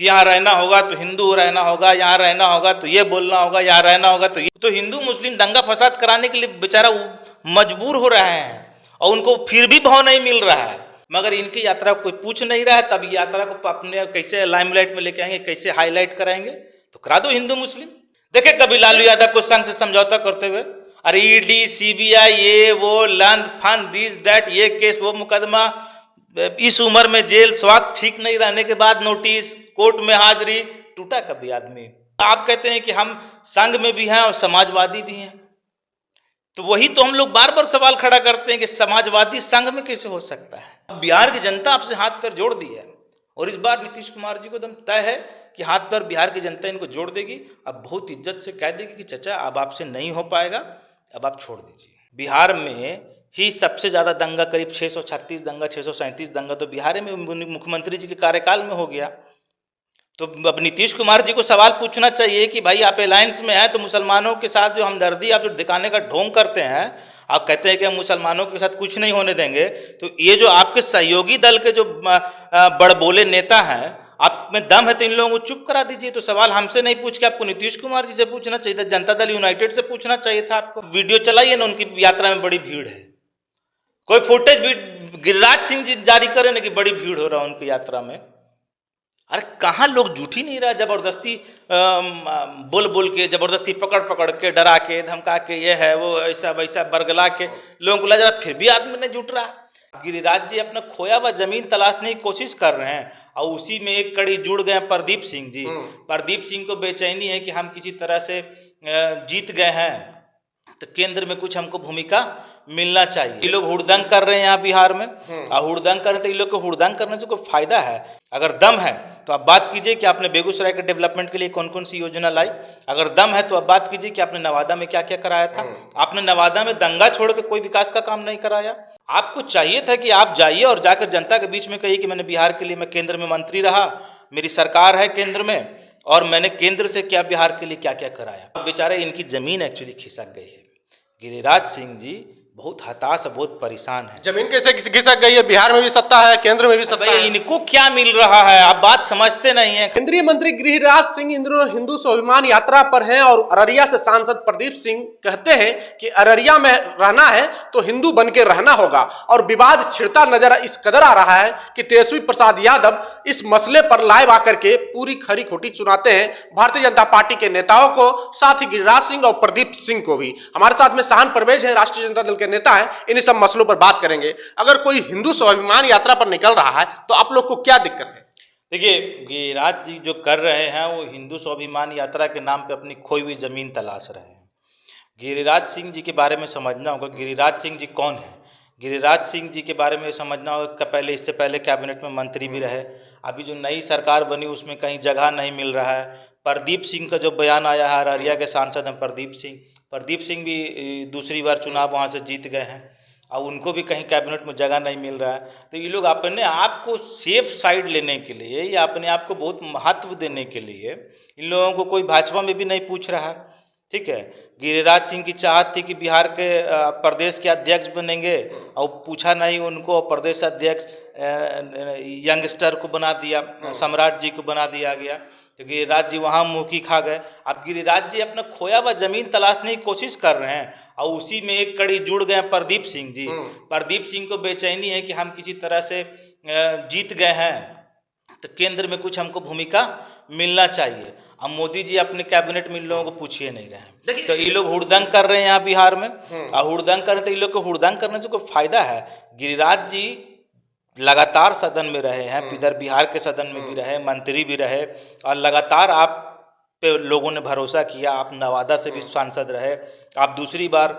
कि यहाँ रहना होगा तो हिंदू रहना होगा, यहाँ रहना होगा तो ये बोलना होगा, यहाँ रहना होगा तो ये। तो हिंदू मुस्लिम दंगा फसाद कराने के लिए बेचारा मजबूर हो रहे हैं और उनको फिर भी भाव नहीं मिल रहा है। मगर इनकी यात्रा को कोई पूछ नहीं रहा है, तब यात्रा को अपने कैसे लाइमलाइट में लेके आएंगे, कैसे हाईलाइट कराएंगे। तो करा दो हिंदू मुस्लिम। देखे कभी लालू यादव को संघ से समझौता करते हुए, अरे ईडी सीबीआई ये वो लंद फंद दिस डैट, ये केस वो मुकदमा, इस उम्र में जेल, स्वास्थ्य ठीक नहीं रहने के बाद नोटिस, कोर्ट में हाजिरी। टूटा कभी आदमी। आप कहते हैं कि हम संघ में भी हैं और समाजवादी भी हैं, तो वही तो हम लोग बार बार सवाल खड़ा करते हैं कि समाजवादी संघ में कैसे हो सकता है। बिहार की जनता आपसे हाथ पैर जोड़ दी है और इस बार नीतीश कुमार जी को एकदम तय है कि हाथ पैर बिहार की जनता इनको जोड़ देगी। अब बहुत इज्जत से कह देगी कि चाचा अब आपसे नहीं हो पाएगा, अब आप छोड़ दीजिए। बिहार में ही सबसे ज़्यादा दंगा, करीब 636 दंगा, 637 दंगा तो बिहार में मुख्यमंत्री जी के कार्यकाल में हो गया। तो अब नीतीश कुमार जी को सवाल पूछना चाहिए कि भाई आप अलायंस में हैं तो मुसलमानों के साथ जो हमदर्दी आप जो दिखाने का ढोंग करते हैं, आप कहते हैं कि हम मुसलमानों के साथ कुछ नहीं होने देंगे, तो ये जो आपके सहयोगी दल के जो बड़बोले नेता हैं, आप में दम है तो इन लोगों को चुप करा दीजिए। तो सवाल हमसे नहीं पूछ के आपको नीतीश कुमार जी से पूछना चाहिए था, जनता दल यूनाइटेड से पूछना चाहिए था आपको। वीडियो चलाइए ना, उनकी यात्रा में बड़ी भीड़ है, कोई फुटेज भी गिरिराज सिंह जी जारी करें ना कि बड़ी भीड़ हो रहा है उनकी यात्रा में। अरे कहाँ लोग झूठ ही नहीं रहा, जबरदस्ती बोल बोल के, जबरदस्ती पकड़ पकड़ के, डरा के, धमका के, ये है वो ऐसा वैसा बरगला के लोगों को लग रहा, फिर भी आदमी नहीं जुट रहा। गिरिराज जी अपना खोया हुआ जमीन तलाशने की कोशिश कर रहे हैं और उसी में एक कड़ी जुड़ गए प्रदीप सिंह जी। प्रदीप सिंह को बेचैनी है कि हम किसी तरह से जीत गए हैं तो केंद्र में कुछ हमको भूमिका मिलना चाहिए। ये लोग हुड़दंग कर रहे हैं यहाँ बिहार में, और हुड़दंग कर रहे हैं तो ये लोग को हुड़दंग करने से कोई फायदा है? अगर दम है तो आप बात कीजिए कि आपने बेगूसराय के डेवलपमेंट के लिए कौन कौन सी योजना लाई। अगर दम है तो आप बात कीजिए कि आपने नवादा में क्या क्या कराया था। आपने नवादा में दंगा छोड़ के कोई विकास का काम नहीं कराया। आपको चाहिए था कि आप जाइए और जाकर जनता के बीच में कहिए कि मैंने बिहार के लिए, मैं केंद्र में मंत्री रहा, मेरी सरकार है केंद्र में, और मैंने केंद्र से क्या बिहार के लिए क्या क्या कराया। बेचारे इनकी जमीन एक्चुअली खिसक गई है। गिरिराज सिंह जी बहुत हताश, बहुत परेशान है। जमीन कैसे खिसक गई है? बिहार में भी सत्ता है, केंद्र में भी सत्ता है, इनको क्या मिल रहा है? आप बात समझते नहीं है। केंद्रीय मंत्री गिरिराज सिंह हिंदू स्वाभिमान यात्रा पर हैं और अररिया से सांसद प्रदीप सिंह कहते हैं कि अररिया में रहना है तो हिंदू बन के रहना होगा, और विवाद छिड़ता नजर इस कदर आ रहा है कि तेजस्वी प्रसाद यादव इस मसले पर लाइव आकर के पूरी खरी खोटी सुनाते हैं भारतीय जनता पार्टी के नेताओं को, साथ ही गिरिराज सिंह और प्रदीप सिंह को भी। हमारे साथ में शान परवेज है, राष्ट्रीय जनता दल के नेता हैं, इन्हीं सब मसलों पर बात करेंगे। अगर कोई हिंदू स्वाभिमान यात्रा पर निकल रहा है तो आप लोग को क्या दिक्कत है? देखिए, गिरिराज जी जो कर रहे हैं वो हिंदू स्वाभिमान यात्रा के नाम पे अपनी खोई हुई जमीन तलाश रहे हैं। गिरिराज सिंह जी के बारे में समझना होगा, गिरिराज सिंह जी कौन है। गिरिराज सिंह जी के बारे में समझना होगा, पहले इससे पहले कैबिनेट में मंत्री भी रहे। अभी जो नई सरकार बनी उसमें कहीं जगह नहीं मिल रहा है। प्रदीप सिंह का जो बयान आया है, अररिया के सांसद हैं प्रदीप सिंह भी दूसरी बार चुनाव वहाँ से जीत गए हैं और उनको भी कहीं कैबिनेट में जगह नहीं मिल रहा है। तो ये लोग अपने आप को सेफ साइड लेने के लिए या अपने आप को बहुत महत्व देने के लिए इन लोगों को कोई भाजपा में भी नहीं पूछ रहा है। ठीक है, गिरिराज सिंह की चाहत थी कि बिहार के प्रदेश के अध्यक्ष बनेंगे और पूछा नहीं उनको, प्रदेश अध्यक्ष यंगस्टर को बना दिया, सम्राट जी को बना दिया गया। तो गिरिराज जी वहाँ मुँह खा गए। अब गिरिराज जी अपना खोया हुआ जमीन तलाशने की कोशिश कर रहे हैं और उसी में एक कड़ी जुड़ गए प्रदीप सिंह जी। प्रदीप सिंह को बेचैनी है कि हम किसी तरह से जीत गए हैं तो केंद्र में कुछ हमको भूमिका मिलना चाहिए। अब मोदी जी अपने कैबिनेट में इन लोगों को पूछिए नहीं रहे हैं, तो ये लोग हुड़दंग कर रहे हैं यहाँ बिहार में। और हुड़दंग कर रहे तो ये लोग को हुड़दंग करने से कोई फायदा है? गिरिराज जी लगातार सदन में रहे हैं, इधर बिहार के सदन में भी रहे, मंत्री भी रहे, और लगातार आप पे लोगों ने भरोसा किया। आप नवादा से भी सांसद रहे, आप दूसरी बार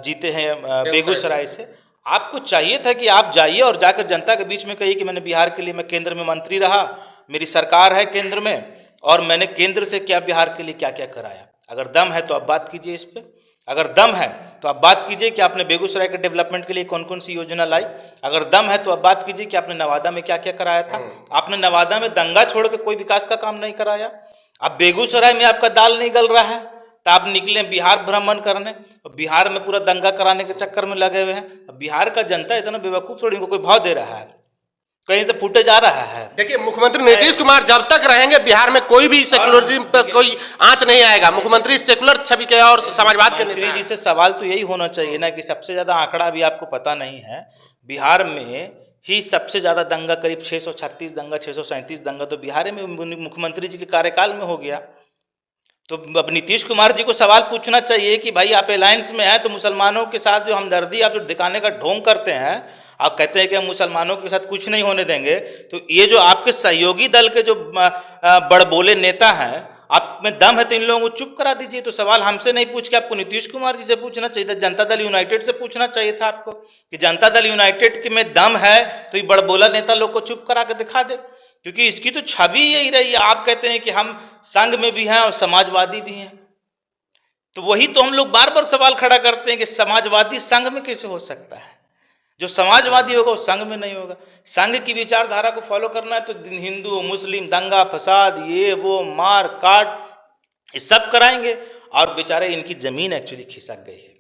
जीते हैं बेगूसराय से। आपको चाहिए था कि आप जाइए और जाकर जनता के बीच में कहिए कि मैंने बिहार के लिए, मैं केंद्र में मंत्री रहा, मेरी सरकार है केंद्र में, और मैंने केंद्र से क्या बिहार के लिए क्या क्या कराया। अगर दम है तो आप बात कीजिए इस पर। अगर दम है तो आप बात कीजिए कि आपने बेगूसराय के डेवलपमेंट के लिए कौन कौन सी योजना लाई। अगर दम है तो आप बात कीजिए कि आपने नवादा में क्या क्या कराया था। आपने नवादा में दंगा छोड़ के कोई विकास का काम नहीं कराया। अब बेगूसराय में आपका दाल नहीं गल रहा है तो आप निकले बिहार भ्रमण करने, बिहार में पूरा दंगा कराने के चक्कर में लगे हुए हैं। बिहार का जनता इतना बेवकूफ़ थोड़ी, कोई भाव दे रहा है। कहीं से फुटेज आ रहा है। देखिए, मुख्यमंत्री नीतीश कुमार जब तक रहेंगे बिहार में कोई भी सेकुलरिज्म पर कोई आंच नहीं आएगा। मुख्यमंत्री सेकुलर छवि के और समाजवाद के मंत्री जी से सवाल तो यही होना चाहिए ना कि सबसे ज्यादा आंकड़ा भी आपको पता नहीं है, बिहार में ही सबसे ज्यादा दंगा करीब 636 दंगा 637 दंगा तो बिहार में मुख्यमंत्री जी के कार्यकाल में हो गया। तो अब नीतीश कुमार जी को सवाल पूछना चाहिए कि भाई आप अलायंस में हैं तो मुसलमानों के साथ जो हमदर्दी आप जो दिखाने का ढोंग करते हैं, आप कहते हैं कि हम मुसलमानों के साथ कुछ नहीं होने देंगे, तो ये जो आपके सहयोगी दल के जो बड़बोले नेता हैं, आप में दम है तो इन लोगों को चुप करा दीजिए। तो सवाल हमसे नहीं पूछ के आपको नीतीश कुमार जी से पूछना चाहिए था, जनता दल यूनाइटेड से पूछना चाहिए था आपको कि जनता दल यूनाइटेड के में दम है तो ये बड़बोला नेता लोग को चुप करा के दिखा दे, क्योंकि इसकी तो छवि यही रही है। आप कहते हैं कि हम संघ में भी हैं और समाजवादी भी हैं, तो वही तो हम लोग बार बार सवाल खड़ा करते हैं कि समाजवादी संघ में कैसे हो सकता है? जो समाजवादी होगा वो संघ में नहीं होगा। संघ की विचारधारा को फॉलो करना है तो हिंदू मुस्लिम दंगा फसाद ये वो मार काट ये सब कराएंगे, और बेचारे इनकी जमीन एक्चुअली खिसक गई है।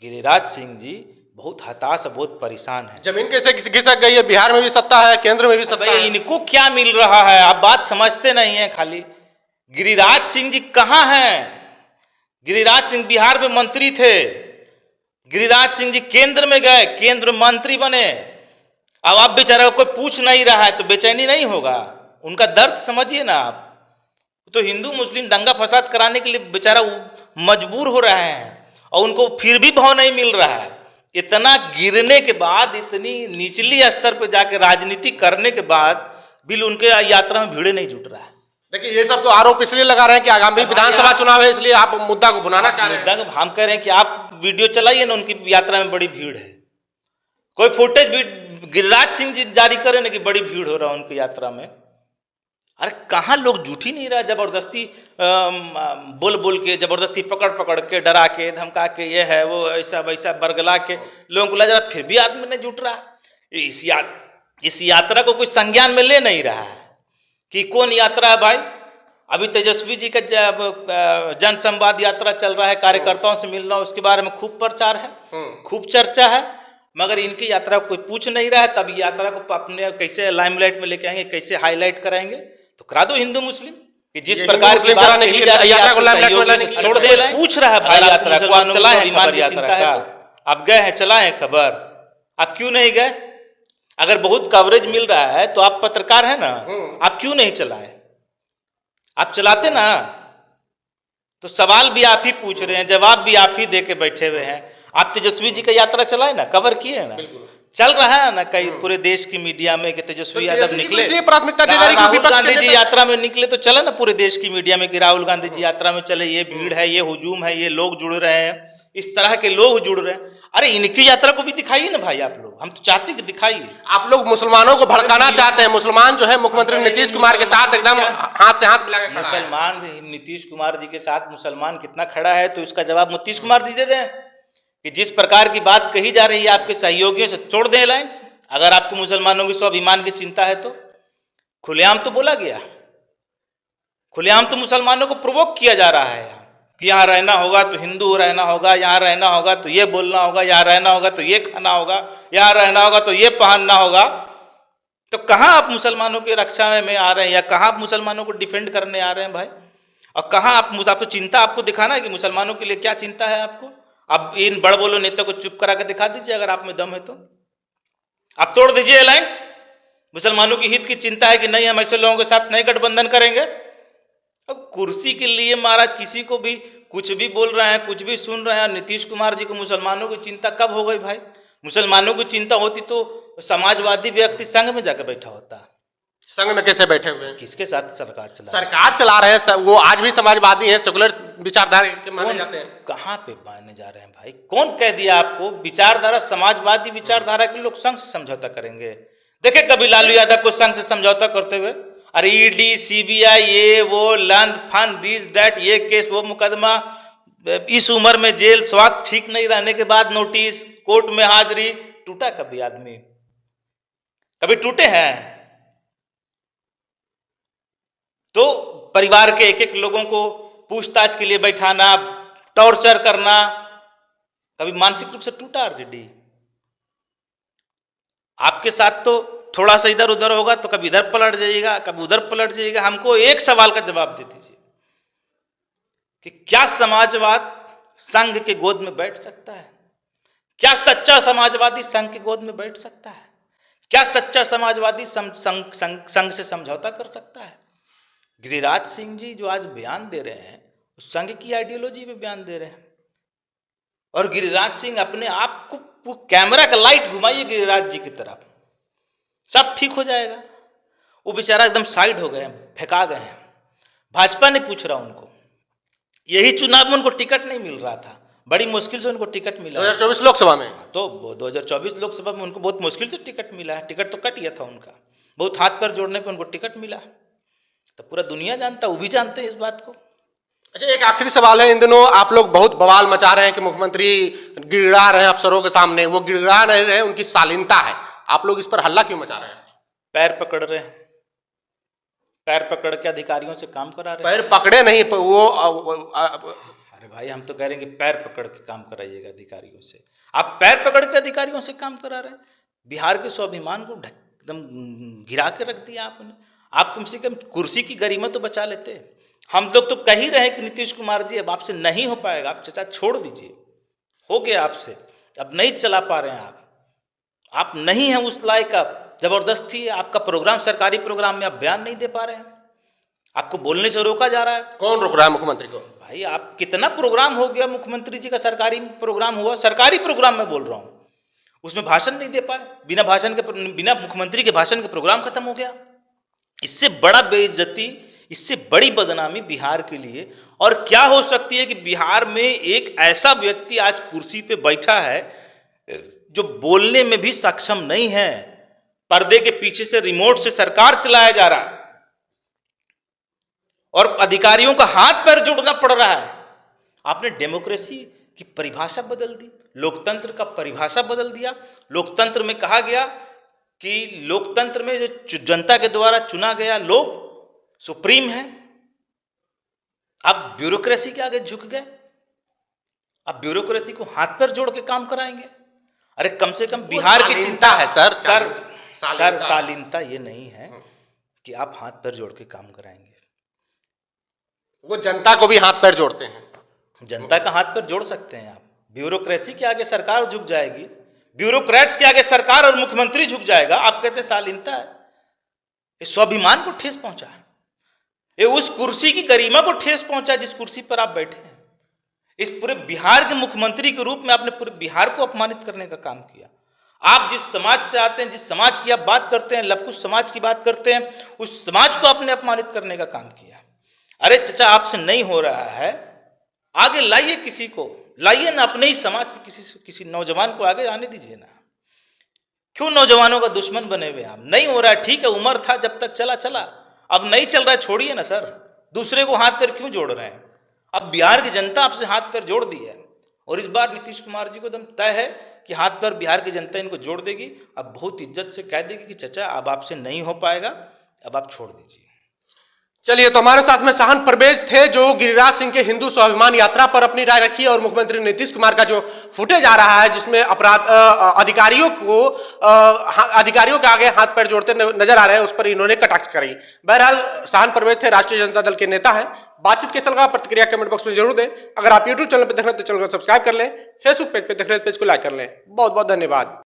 गिरिराज सिंह जी बहुत हताश बहुत परेशान है। जमीन कैसे खिसक गई है? बिहार में भी सत्ता है, केंद्र में भी सत्ता है। इनको क्या मिल रहा है? आप बात समझते नहीं है। खाली गिरिराज सिंह जी कहाँ हैं? गिरिराज सिंह बिहार में मंत्री थे, गिरिराज सिंह जी केंद्र में गए, केंद्र मंत्री बने। अब आप बेचारा कोई पूछ नहीं रहा है तो बेचैनी नहीं होगा? उनका दर्द समझिए ना आप। तो हिंदू मुस्लिम दंगा फसाद कराने के लिए बेचारा मजबूर हो रहे हैं और उनको फिर भी भाव नहीं मिल रहा है। इतना गिरने के बाद, इतनी निचली स्तर पर जाकर राजनीति करने के बाद भी उनके यात्रा में भीड़ नहीं जुट रहा है। देखिए, ये सब तो आरोप इसलिए लगा रहे हैं कि आगामी विधानसभा चुनाव है, इसलिए आप मुद्दा को भुनाना चाह रहे हैं। हम कह रहे हैं कि आप वीडियो चलाइए ना, उनकी यात्रा में बड़ी भीड़ है। कोई फुटेज भी गिरिराज सिंह जी जारी करें ना कि बड़ी भीड़ हो रहा है उनकी यात्रा में। अरे कहाँ लोग जुट ही नहीं रहा, जबरदस्ती बोल बोल के, जबरदस्ती पकड़ पकड़ के, डरा के धमका के, ये है वो ऐसा वैसा बरगला के लोगों को ला जा रहा, फिर भी आदमी नहीं जुट रहा। इस यात्रा को कोई संज्ञान में ले नहीं रहा है कि कौन यात्रा है भाई। अभी तेजस्वी जी का जन संवाद यात्रा चल रहा है, कार्यकर्ताओं से मिलना, उसके बारे में खूब प्रचार है, खूब चर्चा है, मगर इनकी यात्रा को कोई पूछ नहीं रहा है। तब यात्रा को अपने कैसे लाइमलाइट में लेके आएंगे, कैसे हाईलाइट कराएंगे? तो करा दो हिंदू मुस्लिम कि जिस प्रकार की बात कही जा रही है यात्रा को लाइमलाइट में लाने छोड़ दे। पूछ रहा है भाई यात्रा को, आप चलाए हैं खबर यात्रा का, आप गए हैं, चलाए हैं खबर, आप क्यों नहीं गए? अगर बहुत कवरेज मिल रहा है तो आप पत्रकार हैं ना, आप क्यों नहीं चलाए? आप चलाते ना। तो सवाल भी आप ही पूछ रहे हैं, जवाब भी आप ही दे के बैठे हुए हैं। आप तेजस्वी जी का यात्रा चलाए ना, कवर किए ना, चल रहा है ना कई पूरे देश की मीडिया में कि तेजस्वी यादव निकले, प्राथमिकता दे रही राहुल गांधी जी यात्रा में निकले, तो चला ना पूरे देश की मीडिया में कि राहुल गांधी जी यात्रा में चले, ये भीड़ है, ये हुजूम है, ये लोग जुड़ रहे हैं, इस तरह के लोग जुड़ रहे हैं। अरे इनकी यात्रा को भी दिखाइए ना भाई आप लोग, हम तो चाहते कि दिखाइए। आप लोग मुसलमानों को भड़काना चाहते हैं। मुसलमान जो है मुख्यमंत्री नीतीश कुमार के साथ एकदम हाथ से हाथ मिलाकर खड़ा है। मुसलमान नीतीश कुमार जी के साथ मुसलमान कितना खड़ा है, तो इसका जवाब नीतीश कुमार जी दे दें कि जिस प्रकार की बात कही जा रही है आपके सहयोगियों से, तोड़ दें अलायंस। अगर आपको मुसलमानों की स्वाभिमान की चिंता है तो खुलेआम तो बोला गया, खुलेआम तो मुसलमानों को प्रोवोक किया जा रहा है कि यहाँ रहना होगा तो हिंदू रहना होगा, यहाँ रहना होगा तो ये बोलना होगा, यहाँ रहना होगा तो ये खाना होगा, यहाँ रहना होगा तो ये पहनना होगा। तो कहाँ आप मुसलमानों की रक्षा में आ रहे हैं, या कहाँ आप मुसलमानों को डिफेंड करने आ रहे हैं भाई? और कहाँ आप तो चिंता आपको दिखाना है कि मुसलमानों के लिए क्या चिंता है आपको। अब इन बड़ बोलो नेता को चुप करा के दिखा दीजिए, अगर आप में दम है तो आप तोड़ दीजिए अलायंस। मुसलमानों की हित की चिंता है कि नहीं, हम ऐसे लोगों के साथ नहीं गठबंधन करेंगे। अब कुर्सी के लिए महाराज किसी को भी कुछ भी बोल रहे हैं, कुछ भी सुन रहे हैं। नीतीश कुमार जी को मुसलमानों की चिंता कब हो गई भाई? मुसलमानों की चिंता होती तो समाजवादी व्यक्ति संघ में जाकर बैठा होता। संघ में कैसे बैठे हुए हैं? किसके साथ सरकार चला रहे हैं, वो आज भी समाजवादी हैं, सेकुलर विचारधारा के माने जाते हैं। कहाँ पे माने जा रहे हैं भाई? कौन कह दिया आपको विचारधारा समाजवादी विचारधारा के लोग संघ से समझौता करेंगे? देखे कभी लालू यादव को संघ से समझौता करते हुए? अरे ईडी सीबीआई ये वो लंद फन दिस डैट, ये केस वो मुकदमा, इस उम्र में जेल, स्वास्थ्य ठीक नहीं रहने के बाद नोटिस, कोर्ट में हाजिरी। टूटा कभी आदमी? कभी टूटे हैं? तो परिवार के एक एक लोगों को पूछताछ के लिए बैठाना, टॉर्चर करना, कभी मानसिक रूप से टूटा आरजेडी? आपके साथ तो थोड़ा सा इधर उधर होगा तो कभी इधर पलट जाइएगा, कभी उधर पलट जाइएगा। हमको एक सवाल का जवाब दे दीजिए कि क्या समाजवाद संघ के गोद में बैठ सकता है? क्या सच्चा समाजवादी संघ के गोद में बैठ सकता है? क्या सच्चा समाजवादी संघ से समझौता कर सकता है? गिरिराज सिंह जी जो आज बयान दे रहे हैं, उस संघ की आइडियोलॉजी पे बयान दे रहे हैं। और गिरिराज सिंह अपने आप को कैमरा का लाइट घुमाइए गिरिराज जी की तरफ, सब ठीक हो जाएगा। वो बेचारा एकदम साइड हो गए, फेंका गए हैं। भाजपा ने पूछ रहा उनको, यही चुनाव में उनको टिकट नहीं मिल रहा था, बड़ी मुश्किल से उनको टिकट मिला 2024 लोकसभा में। तो 2024 लोकसभा में उनको बहुत मुश्किल से टिकट मिला है। टिकट तो कट गया था उनका, बहुत हाथ पैर जोड़ने पे उनको टिकट मिला। तो पूरा दुनिया जानता, वो भी जानते हैं इस बात को। अच्छा, एक आखिरी सवाल है। इन दिनों आप लोग बहुत बवाल मचा रहे हैं कि मुख्यमंत्री गिड़गिड़ा रहे हैं अफसरों के सामने, वो गिड़गिड़ा नहीं रहे, उनकी शालीनता है। आप लोग इस पर हल्ला क्यों मचा रहे हैं? पैर पकड़ रहे हैं, पैर पकड़ के अधिकारियों से काम करा रहे हैं। पैर पकड़े नहीं, वो अरे भाई, हम तो कह रहे हैं कि पैर पकड़ के काम कराइएगा अधिकारियों से। आप पैर पकड़ के अधिकारियों से काम करा रहे हैं। बिहार के स्वाभिमान को एकदम गिरा के रख दिया आपने। आप कम से कम कुर्सी की गरिमा तो बचा लेते। हम लोग तो कह ही रहे हैं कि नीतीश कुमार जी अब आपसे नहीं हो पाएगा, आप चाचा छोड़ दीजिए, हो गया आपसे, अब नहीं चला पा रहे हैं आप नहीं हैं उस लायक। आप जबरदस्ती है आपका प्रोग्राम, सरकारी प्रोग्राम में आप बयान नहीं दे पा रहे हैं, आपको बोलने से रोका जा रहा है। कौन रोक रहा है मुख्यमंत्री को? भाई, आप कितना प्रोग्राम हो गया मुख्यमंत्री जी का, सरकारी प्रोग्राम हुआ, सरकारी प्रोग्राम में बोल रहा हूँ, उसमें भाषण नहीं दे पाए। बिना मुख्यमंत्री के भाषण के प्रोग्राम खत्म हो गया। इससे बड़ा बेइज्जती, इससे बड़ी बदनामी बिहार के लिए और क्या हो सकती है कि बिहार में एक ऐसा व्यक्ति आज कुर्सी पे बैठा है जो बोलने में भी सक्षम नहीं है। पर्दे के पीछे से रिमोट से सरकार चलाया जा रहा है और अधिकारियों का हाथ पैर जोड़ना पड़ रहा है। आपने डेमोक्रेसी की परिभाषा बदल दी, लोकतंत्र का परिभाषा बदल दिया। लोकतंत्र में कहा गया कि लोकतंत्र में जो जनता के द्वारा चुना गया लोग सुप्रीम है। अब ब्यूरोक्रेसी के आगे झुक गए, अब ब्यूरोक्रेसी को हाथ पैर जोड़ के काम कराएंगे। अरे कम से कम बिहार की चिंता है सर। शालीनता ये नहीं है कि आप हाथ पैर जोड़ के काम कराएंगे। वो जनता को भी हाथ पैर जोड़ते हैं, जनता का हाथ पैर जोड़ सकते हैं आप। ब्यूरोक्रेसी के आगे सरकार झुक जाएगी, ब्यूरोक्रेट्स के आगे सरकार और मुख्यमंत्री झुक जाएगा। आप कहते हैं शालीनता है। ये स्वाभिमान को ठेस पहुंचा, ये उस कुर्सी की गरिमा को ठेस पहुंचा जिस कुर्सी पर आप बैठे हैं। इस पूरे बिहार के मुख्यमंत्री के रूप में आपने पूरे बिहार को अपमानित करने का काम किया। आप जिस समाज से आते हैं, जिस समाज की आप बात करते हैं, लवकुश समाज की बात करते हैं, उस समाज को आपने अपमानित करने का काम किया। अरे चचा, आपसे नहीं हो रहा है, आगे लाइए, किसी को लाइए ना, अपने ही समाज के किसी नौजवान को आगे आने दीजिए ना। क्यों नौजवानों का दुश्मन बने हुए आप? नहीं हो रहा है, ठीक है, उम्र था जब तक चला, अब नहीं चल रहा है, छोड़िए ना सर। दूसरे को हाथ पैर क्यों जोड़ रहे हैं? अब बिहार की जनता आपसे हाथ पैर जोड़ दी है और इस बार नीतीश कुमार जी को एकदम तय है कि हाथ पैर बिहार की जनता इनको जोड़ देगी। अब बहुत इज्जत से कह देगी कि चचा अब आपसे नहीं हो पाएगा, अब आप छोड़ दीजिए। चलिए, तो हमारे साथ में शाहन परवेज थे जो गिरिराज सिंह के हिंदू स्वाभिमान यात्रा पर अपनी राय रखी और मुख्यमंत्री नीतीश कुमार का जो फुटेज आ रहा है जिसमें अधिकारियों के आगे हाथ पैर जोड़ते नजर आ रहे हैं, उस पर इन्होंने कटाक्ष करी। बहरहाल, शाहन परवेज थे, राष्ट्रीय जनता दल के नेता हैं। बातचीत कैसा लगा प्रतिक्रिया कमेंट बॉक्स में जरूर दें। अगर आप यूट्यूब चैनल पर देख रहे हैं तो चैनल को सब्सक्राइब कर लें, फेसबुक पेज पर देख रहे हैं पेज को लाइक कर लें। बहुत बहुत धन्यवाद।